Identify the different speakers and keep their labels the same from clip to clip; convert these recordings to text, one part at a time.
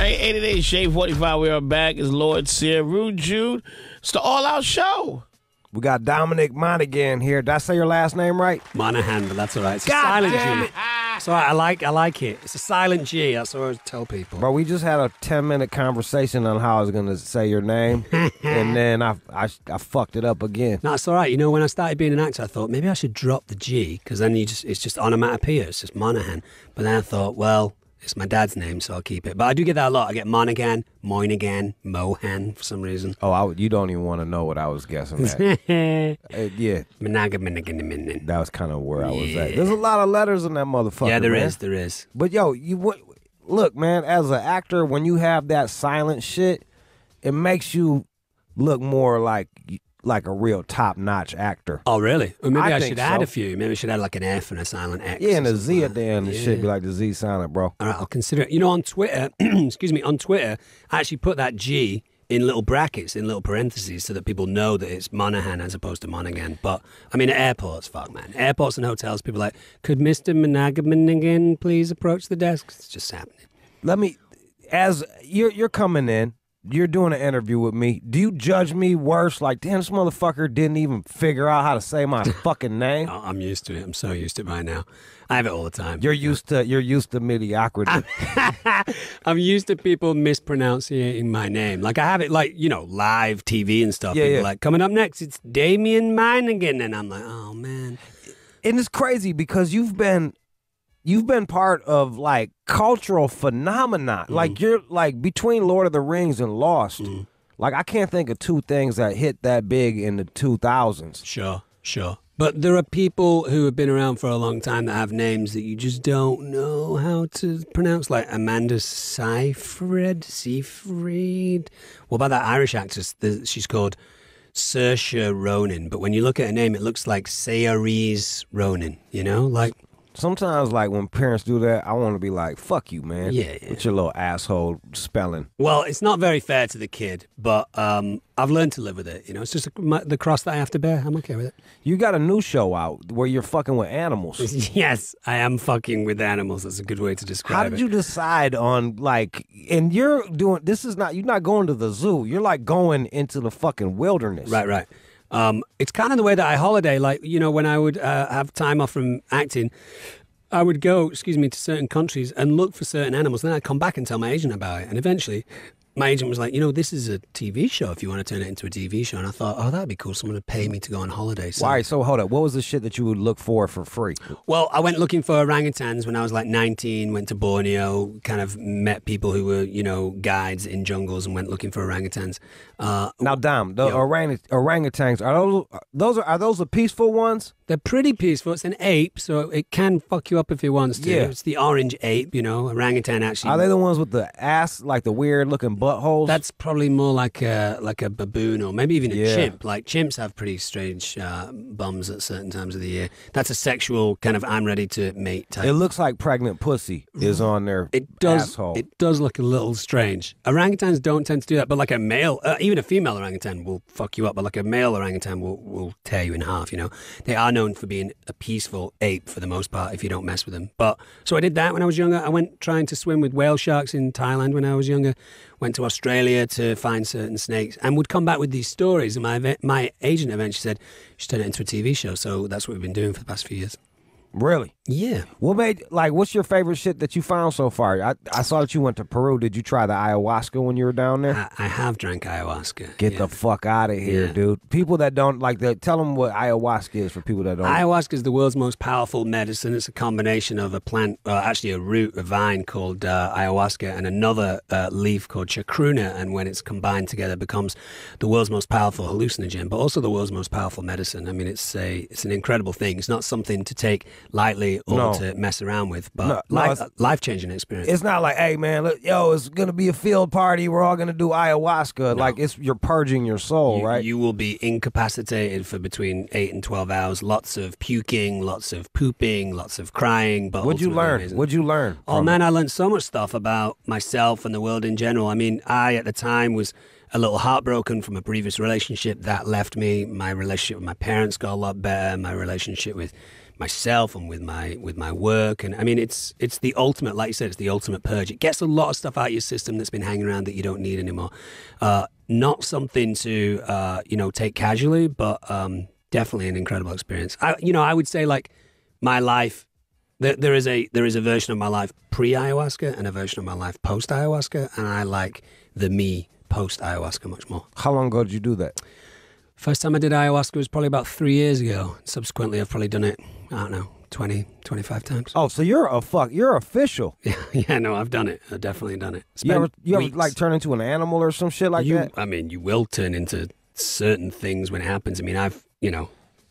Speaker 1: right? 88 Shade 45. We are back. It's Lord Sear, Rude Jude. It's the All Out Show.
Speaker 2: We got Dominic Monaghan here. Did I say your last name right?
Speaker 3: Monaghan, but that's all right. It's
Speaker 2: God
Speaker 3: a silent
Speaker 2: damn
Speaker 3: G.
Speaker 2: it.
Speaker 3: So I like it. It's a silent G. That's what I always tell people.
Speaker 2: Bro, we just had a 10-minute conversation on how I was going to say your name, and then I fucked it up again.
Speaker 3: No, it's all right. You know, when I started being an actor, I thought maybe I should drop the G, because then it's just onomatopoeia. It's just Monaghan. But then I thought, well, it's my dad's name, so I'll keep it. But I do get that a lot. I get Monaghan, Moynihan, Mohan for some reason.
Speaker 2: Oh, you don't even want to know what I was guessing at. Yeah.
Speaker 3: Monaghan.
Speaker 2: That was kind of where I was at. There's a lot of letters in that motherfucker,
Speaker 3: Yeah, there
Speaker 2: man.
Speaker 3: is. There is.
Speaker 2: But, yo, look, man, as an actor, when you have that silent shit, it makes you look more like a real top-notch actor.
Speaker 3: Oh, really? Or maybe I
Speaker 2: think
Speaker 3: should add
Speaker 2: so.
Speaker 3: a few. Maybe I should add like an F and a silent X.
Speaker 2: Yeah, and
Speaker 3: or
Speaker 2: a Z at
Speaker 3: something
Speaker 2: the end.
Speaker 3: like
Speaker 2: The
Speaker 3: that.
Speaker 2: shit be like the Z silent, bro.
Speaker 3: All right, I'll consider it. You know, on Twitter, on Twitter, I actually put that G in little brackets, in little parentheses, so that people know that it's Monaghan as opposed to Monaghan. But, I mean, at airports, fuck, man. Airports and hotels, people are like, could Mr. Monaghan please approach the desk? It's just happening.
Speaker 2: As you're coming in, you're doing an interview with me. Do you judge me worse? Like, damn, this motherfucker didn't even figure out how to say my fucking name.
Speaker 3: Oh, I'm used to it. I'm so used to it by now. I have it all the time.
Speaker 2: You're used to mediocrity.
Speaker 3: I'm used to people mispronouncing my name. Like, I have it, like, you know, live TV and stuff.
Speaker 2: Yeah,
Speaker 3: People
Speaker 2: yeah.
Speaker 3: are like, coming up next, it's Damien Monaghan. And I'm like, oh, man.
Speaker 2: And it's crazy because you've been part of like cultural phenomena. Like you're like between Lord of the Rings and Lost. Like I can't think of two things that hit that big in the 2000s.
Speaker 3: Sure. But there are people who have been around for a long time that have names that you just don't know how to pronounce, like Amanda Seyfried. What about that Irish actress? She's called Saoirse Ronan. But when you look at her name, it looks like Saoirse Ronan, you know? Like,
Speaker 2: Sometimes, like, when parents do that, I want to be like, fuck you, man.
Speaker 3: Yeah.
Speaker 2: With your little asshole spelling.
Speaker 3: well, it's not very fair to the kid, but I've learned to live with it. You know, it's just the cross that I have to bear. I'm okay with it.
Speaker 2: You got a new show out where you're fucking with animals.
Speaker 3: Yes, I am fucking with animals. That's a good way to describe it.
Speaker 2: How did you decide on, like, and you're doing, you're not going to the zoo. You're, like, going into the fucking wilderness.
Speaker 3: Right. It's kind of the way that I holiday. Like, you know, when I would have time off from acting, I would go, to certain countries and look for certain animals. Then I'd come back and tell my agent about it. And eventually, my agent was like, you know, this is a TV show if you want to turn it into a TV show. And I thought, oh, that'd be cool. Someone would pay me to go on holiday. So,
Speaker 2: Why? So hold up. What was the shit that you would look for free?
Speaker 3: well, I went looking for orangutans when I was like 19, went to Borneo, kind of met people who were, you know, guides in jungles and went looking for orangutans.
Speaker 2: Now, Dom, the orangutans, are those the peaceful ones?
Speaker 3: They're pretty peaceful. It's an ape, so it can fuck you up if it wants to.
Speaker 2: Yeah.
Speaker 3: It's the orange ape, you know. Orangutan actually.
Speaker 2: Are they the ones with the ass, like the weird looking buttholes?
Speaker 3: That's probably more like a baboon or maybe even a
Speaker 2: Yeah.
Speaker 3: chimp. Like chimps have pretty strange bums at certain times of the year. That's a sexual kind of I'm ready to mate type.
Speaker 2: It looks like pregnant pussy is on their asshole.
Speaker 3: It does look a little strange. Orangutans don't tend to do that, but like a male, even a female orangutan will fuck you up, but like a male orangutan will tear you in half, you know. They are known for being a peaceful ape for the most part if you don't mess with them. But so I did that when I was younger. I went trying to swim with whale sharks in Thailand when I was younger. Went to Australia to find certain snakes and would come back with these stories. And my agent eventually said, you should turn it into a TV show. So that's what we've been doing for the past few years.
Speaker 2: Really?
Speaker 3: Yeah.
Speaker 2: What's your favorite shit that you found so far? I saw that you went to Peru. Did you try the ayahuasca when you were down there?
Speaker 3: I have drank ayahuasca.
Speaker 2: Get the fuck out of here, dude. People that don't tell them what ayahuasca is for people that don't.
Speaker 3: Ayahuasca is the world's most powerful medicine. It's a combination of a plant, actually a root, a vine called ayahuasca, and another leaf called chacruna. And when it's combined together, it becomes the world's most powerful hallucinogen, but also the world's most powerful medicine. I mean, it's an incredible thing. It's not something to take lightly or to mess around with, but life-changing experience.
Speaker 2: It's not like, hey man, look, it's gonna be a field party. We're all gonna do ayahuasca. No. Like you're purging your soul, right?
Speaker 3: You will be incapacitated for between 8 and 12 hours. Lots of puking, lots of pooping, lots of crying. But
Speaker 2: What'd you learn?
Speaker 3: Oh man, I learned so much stuff about myself and the world in general. I mean, I at the time was a little heartbroken from a previous relationship that left me. My relationship with my parents got a lot better. My relationship with myself and with my work. And I mean, it's the ultimate, like you said, it's the ultimate purge. It gets a lot of stuff out of your system that's been hanging around that you don't need anymore. Not something to take casually, but definitely an incredible experience. I would say like my life. There is a version of my life pre-ayahuasca and a version of my life post-ayahuasca, and I like the me post-ayahuasca much more.
Speaker 2: How long ago did you do that?
Speaker 3: First time I did ayahuasca was probably about 3 years ago. Subsequently, I've probably done it, I don't know, 20, 25 times.
Speaker 2: Oh, so you're official.
Speaker 3: Yeah, no, I've done it. I've definitely done it.
Speaker 2: You ever like turn into an animal or some shit like that?
Speaker 3: I mean, you will turn into certain things when it happens. I mean, I've,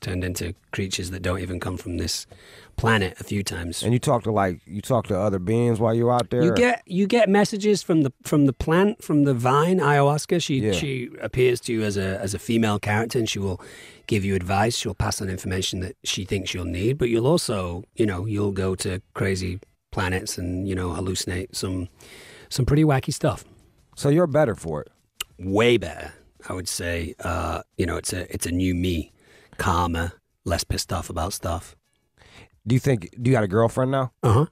Speaker 3: turned into creatures that don't even come from this planet a few times.
Speaker 2: And you talk to other beings while you're out there?
Speaker 3: You get messages from the plant, from the vine, ayahuasca. She appears to you as a female character, and she will give you advice. She'll pass on information that she thinks you'll need, but you'll also, you'll go to crazy planets and, hallucinate some pretty wacky stuff.
Speaker 2: So you're better for it?
Speaker 3: Way better, I would say. It's a new me. Calmer, less pissed off about stuff.
Speaker 2: Do you got a girlfriend now?
Speaker 3: Uh-huh.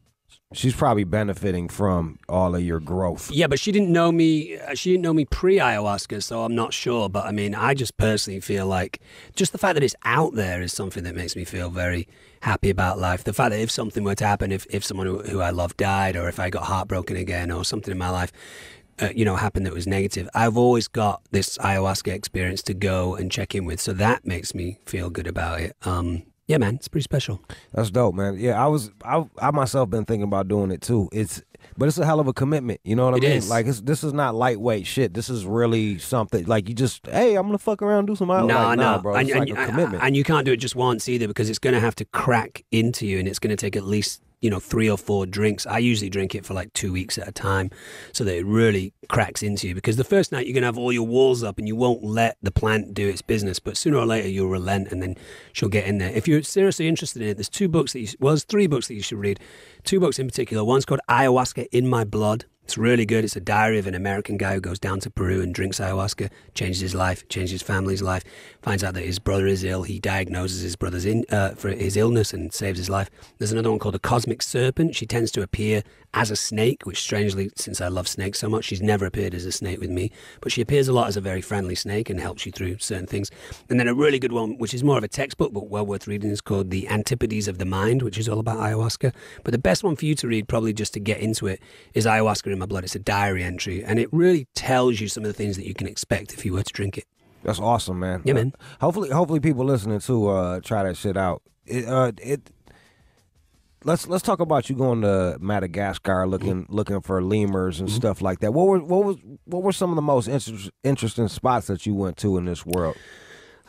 Speaker 2: She's probably benefiting from all of your growth.
Speaker 3: Yeah, but she didn't know me pre-ayahuasca, so I'm not sure. But I mean, I just personally feel like just the fact that it's out there is something that makes me feel very happy about life. The fact that if something were to happen, if someone who I love died, or if I got heartbroken again, or something in my life happened that was negative, I've always got this ayahuasca experience to go and check in with, so that makes me feel good about it. Yeah, man, it's pretty special.
Speaker 2: That's dope, man. Yeah, I myself been thinking about doing it too. But it's a hell of a commitment. You know what I mean?
Speaker 3: Is.
Speaker 2: Like this is not lightweight shit. This is really something. Like you just, hey, I'm gonna fuck around and do some ayahuasca. No, bro. It's like a commitment.
Speaker 3: And you can't do it just once either, because it's gonna have to crack into you, and it's gonna take at least 3 or 4 drinks. I usually drink it for like 2 weeks at a time so that it really cracks into you, because the first night you're going to have all your walls up and you won't let the plant do its business, but sooner or later you'll relent and then she'll get in there. If you're seriously interested in it, there's 3 books that you should read. 2 books in particular. One's called Ayahuasca in My Blood. It's really good. It's a diary of an American guy who goes down to Peru and drinks ayahuasca, changes his life, changes his family's life, finds out that his brother is ill. He diagnoses his brother's for his illness and saves his life. There's another one called The Cosmic Serpent. She tends to appear as a snake, which strangely, since I love snakes so much, she's never appeared as a snake with me, but she appears a lot as a very friendly snake and helps you through certain things. And then a really good one, which is more of a textbook but well worth reading, is called The Antipodes of the Mind, which is all about ayahuasca. But the best one for you to read, probably just to get into it, is Ayahuasca in My Blood. It's a diary entry, and it really tells you some of the things that you can expect if you were to drink it.
Speaker 2: That's awesome, man.
Speaker 3: Yeah, man.
Speaker 2: Hopefully people listening to try that shit out. Let's talk about you going to Madagascar looking for lemurs and stuff like that. What were some of the most interesting spots that you went to in this world?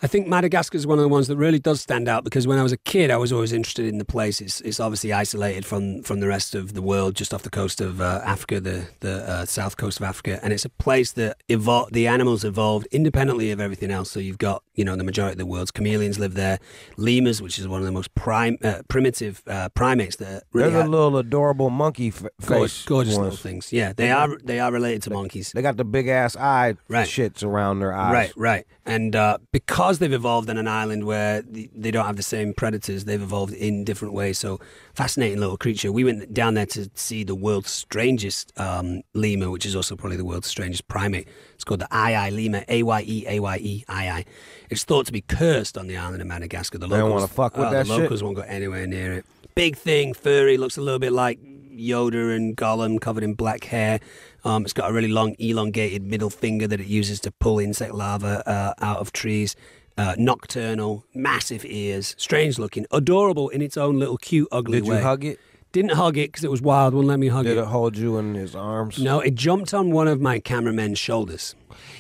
Speaker 3: I think Madagascar is one of the ones that really does stand out, because when I was a kid, I was always interested in the place. It's obviously isolated from the rest of the world, just off the coast of Africa, the south coast of Africa, and it's a place that the animals evolved independently of everything else. So you've got the majority of the world's chameleons live there, lemurs, which is one of the most primitive primates that really
Speaker 2: there's a little adorable monkey face,
Speaker 3: gorgeous little things. Yeah, they are related to monkeys.
Speaker 2: They got the big ass eye shits around their eyes.
Speaker 3: Right. And because they've evolved on an island where they don't have the same predators, they've evolved in different ways. So fascinating little creature. We went down there to see the world's strangest lemur, which is also probably the world's strangest primate. It's called the Aye lemur, Aye. Aye. It's thought to be cursed on the island of Madagascar. They
Speaker 2: don't want to fuck with that shit.
Speaker 3: The locals won't go anywhere near it. Big thing, furry, looks a little bit like Yoda and Gollum, covered in black hair. It's got a really long, elongated middle finger that it uses to pull insect larvae out of trees. Nocturnal, massive ears, strange looking, adorable in its own little cute, ugly way.
Speaker 2: Did you hug it?
Speaker 3: Didn't hug it because it was wild, wouldn't let me hug it.
Speaker 2: Did it hold you in his arms?
Speaker 3: No, it jumped on one of my cameraman's shoulders.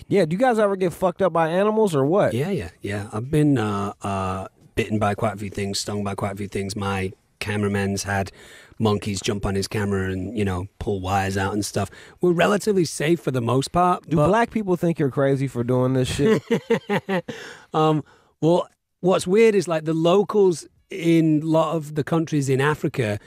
Speaker 2: Yeah, do you guys ever get fucked up by animals or what?
Speaker 3: Yeah. I've been bitten by quite a few things, stung by quite a few things. My cameraman's had monkeys jump on his camera and, pull wires out and stuff. We're relatively safe for the most part.
Speaker 2: Do black people think you're crazy for doing this shit?
Speaker 3: Well, what's weird is like the locals in a lot of the countries in Africa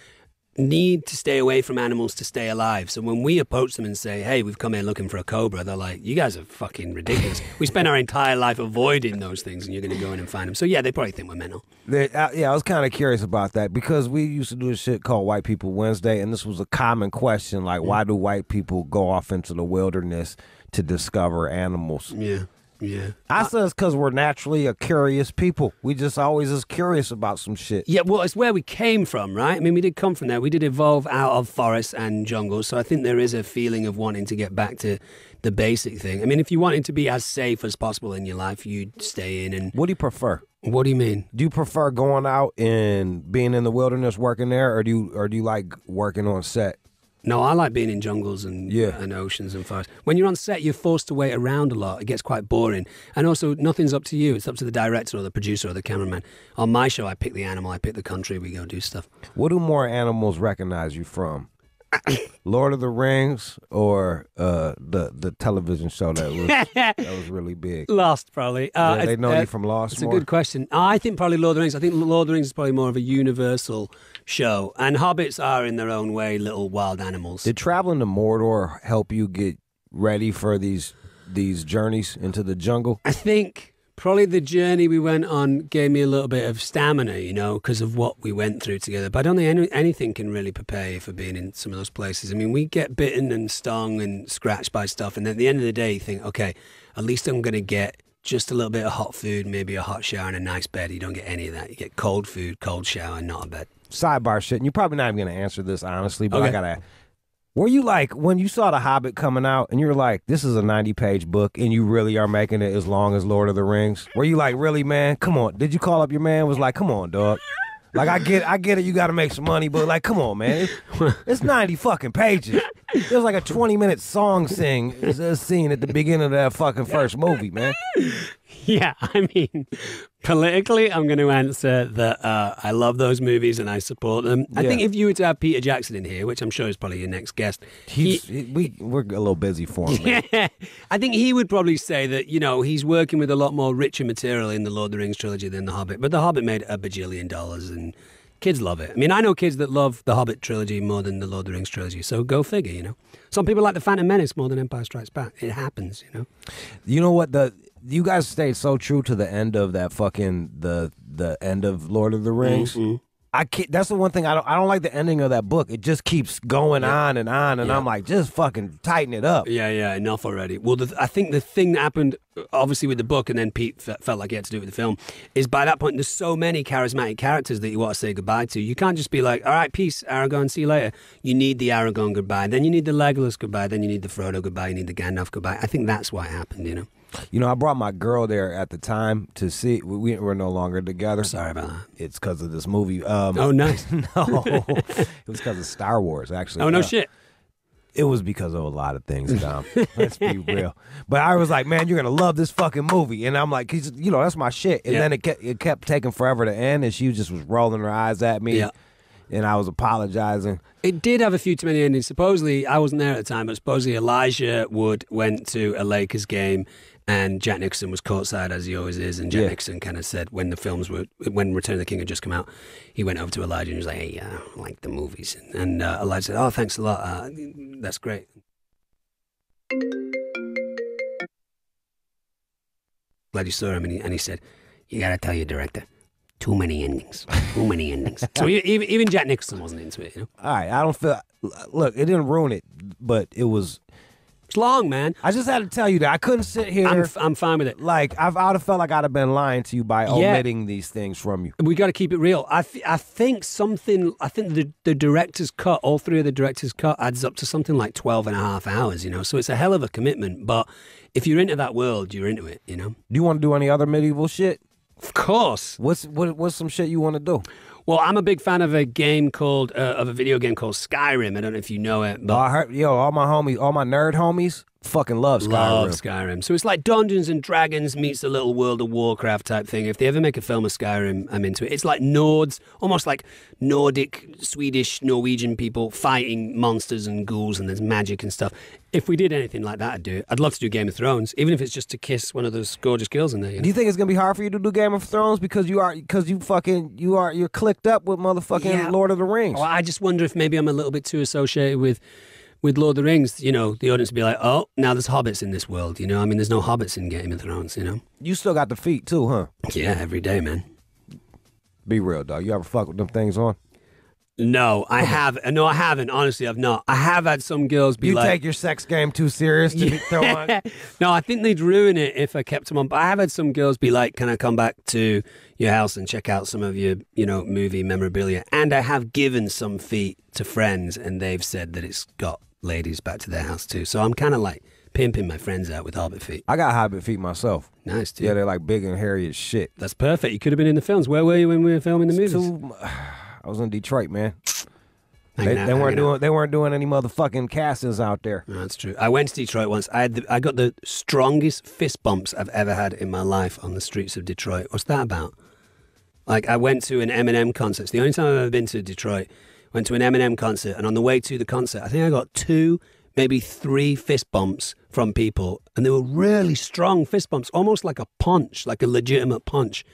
Speaker 3: need to stay away from animals to stay alive. So when we approach them and say, hey, we've come here looking for a cobra, they're like, you guys are fucking ridiculous. We spent our entire life avoiding those things and you're going to go in and find them. So yeah, they probably think we're mental.
Speaker 2: Yeah, I was kind of curious about that because we used to do a shit called White People Wednesday, and this was a common question, like, why do white people go off into the wilderness to discover animals?
Speaker 3: Yeah. Yeah.
Speaker 2: I said it's because we're naturally a curious people. We just always is curious about some shit.
Speaker 3: Yeah, well, it's where we came from, right? I mean, we did come from there. We did evolve out of forests and jungles. So I think there is a feeling of wanting to get back to the basic thing. I mean, if you wanted to be as safe as possible in your life, you'd stay in. And
Speaker 2: what do you prefer?
Speaker 3: What do you mean?
Speaker 2: Do you prefer going out and being in the wilderness working there, or do you like working on set?
Speaker 3: No, I like being in jungles and oceans and forests. When you're on set, you're forced to wait around a lot. It gets quite boring. And also, nothing's up to you. It's up to the director or the producer or the cameraman. On my show, I pick the animal, I pick the country, we go do stuff.
Speaker 2: What do more animals recognize you from? Lord of the Rings or the television show that was really big?
Speaker 3: Lost, probably.
Speaker 2: They know you from Lost.
Speaker 3: It's a good question. I think probably Lord of the Rings. I think Lord of the Rings is probably more of a universal show, and hobbits are in their own way little wild animals.
Speaker 2: Did traveling to Mordor help you get ready for these journeys into the jungle?
Speaker 3: I think probably the journey we went on gave me a little bit of stamina, you know, because of what we went through together. But I don't think anything can really prepare you for being in some of those places. I mean, we get bitten and stung and scratched by stuff, and at the end of the day, you think, okay, at least I'm going to get just a little bit of hot food, maybe a hot shower and a nice bed. You don't get any of that. You get cold food, cold shower, and not a bed.
Speaker 2: Sidebar shit, and you're probably not even going to answer this honestly, but
Speaker 3: okay.
Speaker 2: I gotta. Were you like, when you saw The Hobbit coming out and you were like, this is a 90-page book and you really are making it as long as Lord of the Rings? Were you like, really, man? Come on. Did you call up your man? Was like, come on, dog. Like, I get it. You got to make some money, but like, come on, man. It's 90 fucking pages. It was like a 20-minute song scene at the beginning of that fucking first movie, man.
Speaker 3: Yeah, I mean, politically, I'm going to answer that I love those movies and I support them. I think if you were to have Peter Jackson in here, which I'm sure is probably your next guest,
Speaker 2: we're a little busy for him. Man.
Speaker 3: Yeah, I think he would probably say that, you know, he's working with a lot more richer material in the Lord of the Rings trilogy than The Hobbit. But The Hobbit made $1 bajillion and kids love it. I mean, I know kids that love the Hobbit trilogy more than the Lord of the Rings trilogy. So go figure, you know. Some people like the Phantom Menace more than Empire Strikes Back. It happens, you know.
Speaker 2: You know what? You guys stayed so true to the end of that fucking the end of Lord of the Rings. Mm-hmm. That's the one thing I don't like the ending of that book. It just keeps going on, and I'm like, just fucking tighten it up.
Speaker 3: Yeah, enough already. Well, I think the thing that happened, obviously with the book, and then Pete felt like he had to do it with the film, is by that point there's so many charismatic characters that you want to say goodbye to. You can't just be like, all right, peace, Aragorn, see you later. You need the Aragorn goodbye, then you need the Legolas goodbye, then you need the Frodo goodbye, you need the Gandalf goodbye. I think that's why it happened, you know.
Speaker 2: You know, I brought my girl there at the time to see. We were no longer together.
Speaker 3: Sorry about that.
Speaker 2: It's because of this movie.
Speaker 3: Oh, nice.
Speaker 2: No, it was because of Star Wars, actually.
Speaker 3: Oh, no shit.
Speaker 2: It was because of a lot of things, Dom. Let's be real. But I was like, man, you're going to love this fucking movie. And I'm like, you know, that's my shit. And then it kept taking forever to end, and she just was rolling her eyes at me. Yeah. And I was apologizing.
Speaker 3: It did have a few too many endings. Supposedly, I wasn't there at the time, but supposedly Elijah Wood went to a Lakers game and Jack Nicholson was courtside, as he always is. And Jack Nicholson kind of said when Return of the King had just come out, he went over to Elijah and he was like, hey, I like the movies. And Elijah said, oh, thanks a lot. That's great. Glad you saw him. And he said, you got to tell your director. Too many endings. So even Jack Nicholson wasn't into it, you know?
Speaker 2: All right, I don't feel... Look, it didn't ruin it, but it was...
Speaker 3: It's long, man.
Speaker 2: I just had to tell you that. I couldn't sit here...
Speaker 3: I'm fine with it.
Speaker 2: Like, I would have felt like I'd have been lying to you by omitting these things from you.
Speaker 3: We got to keep it real. I think the director's cut, all three of the director's cut, adds up to something like 12 and a half hours, you know? So it's a hell of a commitment, but if you're into that world, you're into it, you know?
Speaker 2: Do you want to do any other medieval shit?
Speaker 3: Of course.
Speaker 2: What's some shit you want to do?
Speaker 3: Well, I'm a big fan of a video game called Skyrim. I don't know if you know it. But
Speaker 2: I heard, all my nerd homies fucking love Skyrim.
Speaker 3: So it's like Dungeons and Dragons meets a little World of Warcraft type thing. If they ever make a film of Skyrim, I'm into it. It's like Nords, almost like Nordic, Swedish, Norwegian people fighting monsters and ghouls, and there's magic and stuff. If we did anything like that, I'd do it. I'd love to do Game of Thrones, even if it's just to kiss one of those gorgeous girls in there. You know?
Speaker 2: Do you think it's gonna be hard for you to do Game of Thrones because you're clicked up with motherfucking Lord of the Rings?
Speaker 3: Well, I just wonder if maybe I'm a little bit too associated with Lord of the Rings. You know, the audience would be like, oh, now there's hobbits in this world. You know, I mean, there's no hobbits in Game of Thrones. You know,
Speaker 2: you still got the feet too, huh?
Speaker 3: Yeah, every day, man.
Speaker 2: Be real, dog. You ever fuck with them things on?
Speaker 3: No, I haven't. No, I haven't. Honestly, I've not. I have had some girls be
Speaker 2: you
Speaker 3: like...
Speaker 2: You take your sex game too serious to be thrown on?
Speaker 3: No, I think they'd ruin it if I kept them on. But I have had some girls be like, can I come back to your house and check out some of your, movie memorabilia? And I have given some feet to friends, and they've said that it's got ladies back to their house too. So I'm kind of like pimping my friends out with hobbit feet.
Speaker 2: I got hobbit feet myself.
Speaker 3: Nice, too.
Speaker 2: Yeah, they're like big and hairy as shit.
Speaker 3: That's perfect. You could have been in the films. Where were you when we were filming the movies?
Speaker 2: I was in Detroit, man.
Speaker 3: They
Speaker 2: weren't doing any motherfucking castings out there.
Speaker 3: No, that's true. I went to Detroit once. I got the strongest fist bumps I've ever had in my life on the streets of Detroit. What's that about? Like, I went to an Eminem concert. It's the only time I've ever been to Detroit. Went to an Eminem concert, and on the way to the concert, I think I got 2, maybe 3 fist bumps from people, and they were really strong fist bumps, almost like a punch, like a legitimate punch.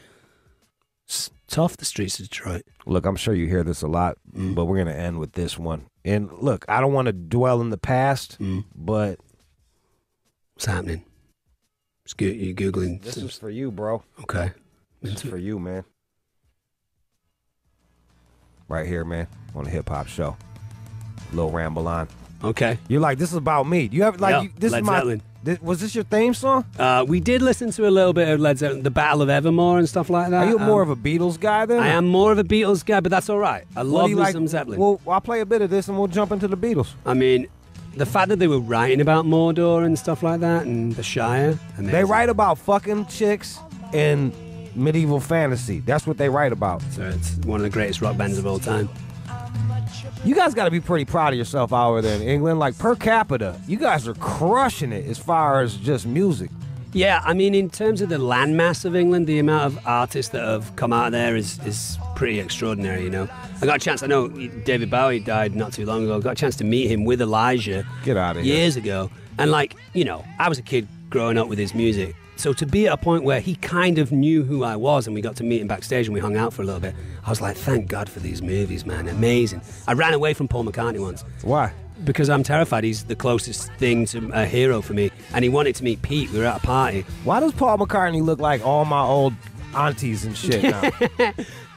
Speaker 3: It's tough, the streets of Detroit.
Speaker 2: Look, I'm sure you hear this a lot, but we're going to end with this one. And look, I don't want to dwell in the past, but...
Speaker 3: What's happening? You're Googling.
Speaker 2: This is for you, bro.
Speaker 3: Okay.
Speaker 2: This is for you, man. Right here, man, on the hip-hop show. Little ramble on.
Speaker 3: Okay.
Speaker 2: You're like, this is about me. You have like, this
Speaker 3: Led
Speaker 2: is my...
Speaker 3: Zeppelin.
Speaker 2: Was this your theme song?
Speaker 3: We did listen to a little bit of Led Zeppelin, the Battle of Evermore and stuff like that.
Speaker 2: Are you more of a Beatles guy then?
Speaker 3: I am more of a Beatles guy, but that's all right. I love me some Zeppelin.
Speaker 2: Well, I'll play a bit of this and we'll jump into the Beatles.
Speaker 3: I mean, the fact that they were writing about Mordor and stuff like that and the Shire. Amazing.
Speaker 2: They write about fucking chicks and medieval fantasy. That's what they write about.
Speaker 3: So it's one of the greatest rock bands of all time.
Speaker 2: You guys got to be pretty proud of yourself out there in England. Like, per capita, you guys are crushing it as far as just music.
Speaker 3: Yeah, I mean, in terms of the landmass of England, the amount of artists that have come out of there is pretty extraordinary, you know. I got a chance, I know David Bowie died not too long ago. I got a chance to meet him with Elijah
Speaker 2: Get out of here.
Speaker 3: years ago. And like, you know, I was a kid growing up with his music. So to be at a point where he kind of knew who I was and we got to meet him backstage and we hung out for a little bit, I was like, thank God for these movies, man. Amazing. I ran away from Paul McCartney once.
Speaker 2: Why?
Speaker 3: Because I'm terrified. He's the closest thing to a hero for me. And he wanted to meet Pete. We were at a party.
Speaker 2: Why does Paul McCartney look like all my old aunties and shit now?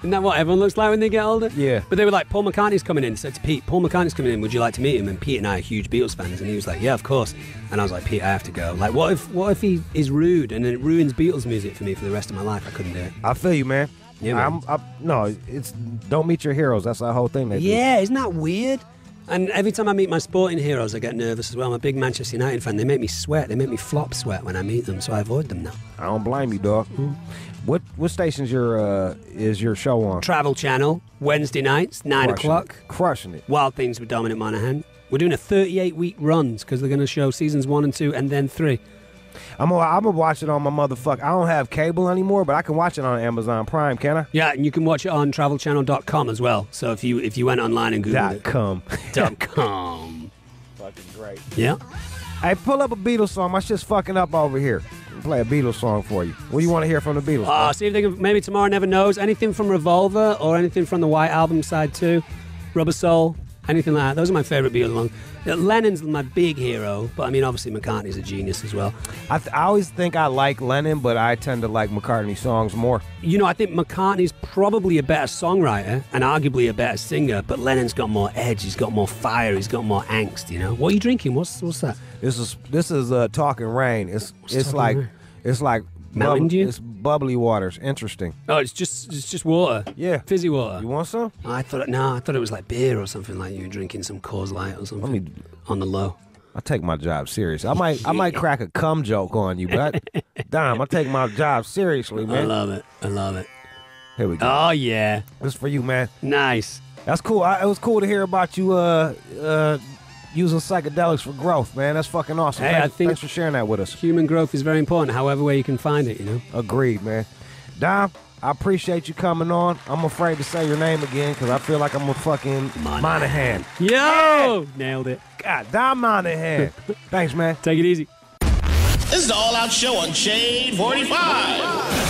Speaker 3: Isn't that what everyone looks like when they get older?
Speaker 2: Yeah.
Speaker 3: But they were like, Paul McCartney's coming in. I said to Pete, Paul McCartney's coming in. Would you like to meet him? And Pete and I are huge Beatles fans. And he was like, yeah, of course. And I was like, Pete, I have to go. Like, what if he is rude and it ruins Beatles music for me for the rest of my life? I couldn't do it.
Speaker 2: I feel you, man.
Speaker 3: Yeah, man.
Speaker 2: No, it's don't meet your heroes. That's the whole thing.
Speaker 3: Yeah, isn't that weird? And every time I meet my sporting heroes, I get nervous as well. I'm a big Manchester United fan. They make me sweat. They make me flop sweat when I meet them, so I avoid them now.
Speaker 2: I don't blame you, dog. What station's is your show on?
Speaker 3: Travel Channel, Wednesday nights, 9 o'clock.
Speaker 2: Crushing it.
Speaker 3: Wild Things with Dominic Monaghan. We're doing a 38-week runs because they're going to show seasons 1 and 2 and then 3.
Speaker 2: I'm gonna watch it on my motherfucker. I don't have cable anymore, but I can watch it on Amazon Prime, can I?
Speaker 3: Yeah, and you can watch it on travelchannel.com as well. So if you went online and Googled it.
Speaker 2: .com.
Speaker 3: .com.
Speaker 2: Fucking great.
Speaker 3: Yeah.
Speaker 2: Hey, pull up a Beatles song. My shit's fucking up over here. I'll play a Beatles song for you. What do you want to hear from the Beatles?
Speaker 3: See if they can, maybe Tomorrow Never Knows. Anything from Revolver or anything from the White Album side too. Rubber Soul. Anything like that. Those are my favourite Beatles songs. Lennon's my big hero, but I mean, obviously McCartney's a genius as well.
Speaker 2: I always think I like Lennon, but I tend to like McCartney songs more.
Speaker 3: You know, I think McCartney's probably a better songwriter and arguably a better singer, but Lennon's got more edge, he's got more fire, he's got more angst, you know? What are you drinking? What's that?
Speaker 2: This is Talking Rain. It's like
Speaker 3: Mountain Dew?
Speaker 2: It's bubbly waters. Interesting.
Speaker 3: Oh, it's just water.
Speaker 2: Yeah.
Speaker 3: Fizzy water.
Speaker 2: You want some?
Speaker 3: I thought it was like beer or something, like you were drinking some Coors Light or something. On the low.
Speaker 2: I take my job serious. I might crack a cum joke on you, but damn, I take my job seriously, man.
Speaker 3: I love it.
Speaker 2: Here we go.
Speaker 3: Oh yeah.
Speaker 2: This is for you, man.
Speaker 3: Nice.
Speaker 2: That's cool. It was cool to hear about you using psychedelics for growth, man. That's fucking awesome.
Speaker 3: Hey,
Speaker 2: thanks for sharing that with us.
Speaker 3: Human growth is very important, however way you can find it, you know?
Speaker 2: Agreed, man. Dom, I appreciate you coming on. I'm afraid to say your name again because I feel like I'm a fucking Monaghan.
Speaker 3: Yo! Nailed it.
Speaker 2: God, Dom Monaghan. Thanks, man.
Speaker 3: Take it easy.
Speaker 1: This is the All Out Show on Shade 45.